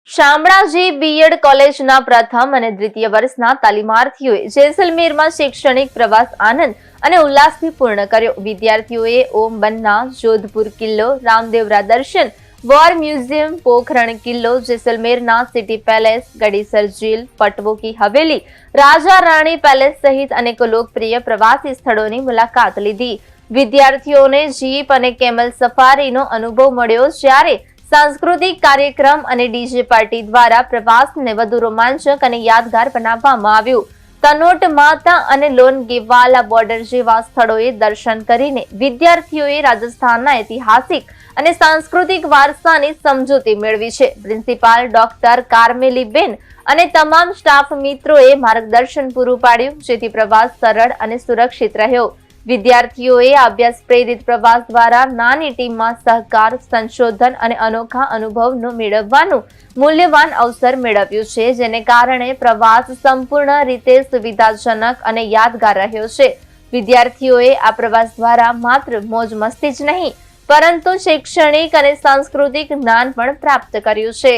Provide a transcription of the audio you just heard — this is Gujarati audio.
શામળાજી બીએડ કોલેજના પ્રથમ અને દ્વિતીય વર્ષના તાલીમાર્થીઓએ જેસલમેરમાં શૈક્ષણિક પ્રવાસ આનંદ અને ઉલ્લાસથી પૂર્ણ કર્યો। વિદ્યાર્થીઓએ ઓમ બન્ના, જોધપુર કિલ્લો, રામદેવરા દર્શન, વોર મ્યુઝિયમ, પોખરણ કિલ્લો, જેસલમેરના સિટી પેલેસ, ગડીસર જેલ, પટવો કી હવેલી, રાજા રાણી પેલેસ સહિત અનેક લોકપ્રિય પ્રવાસી સ્થળોની મુલાકાત લીધી। વિદ્યાર્થીઓને જીપ અને કેમલ સફારીનો અનુભવ મળ્યો, જ્યારે सांस्कृतिक कार्यक्रम અને ડીજે પાર્ટી દ્વારા પ્રવાસને વધુ રોમાંચક અને યાદગાર બનાવવામાં આવ્યું। તનોટ માતા અને લોનગેવાલા બોર્ડર જેવા સ્થળોએ દર્શન કરીને વિદ્યાર્થીઓએ રાજસ્થાનના ઐતિહાસિક અને સાંસ્કૃતિક વારસાની સમજૂતી મેળવી છે। પ્રિન્સિપાલ ડોક્ટર કાર્મેલીબેન અને તમામ સ્ટાફ મિત્રોએ માર્ગદર્શન પૂરું પાડ્યું, જેથી પ્રવાસ સરળ અને સુરક્ષિત રહ્યો। વિદ્યાર્થીઓએ અભ્યાસ પ્રેરિત પ્રવાસ દ્વારા નાની ટીમમાં સહકાર, સંશોધન અને અનોખા અનુભવનો મેળવવાનું મૂલ્યવાન અવસર મેળવ્યું છે, જેને કારણે પ્રવાસ સંપૂર્ણ રીતે સુવિધાજનક અને યાદગાર રહ્યો છે। વિદ્યાર્થીઓએ આ પ્રવાસ દ્વારા માત્ર મોજ મસ્તી જ નહીં, પરંતુ શૈક્ષણિક અને સાંસ્કૃતિક જ્ઞાન પણ પ્રાપ્ત કર્યું છે।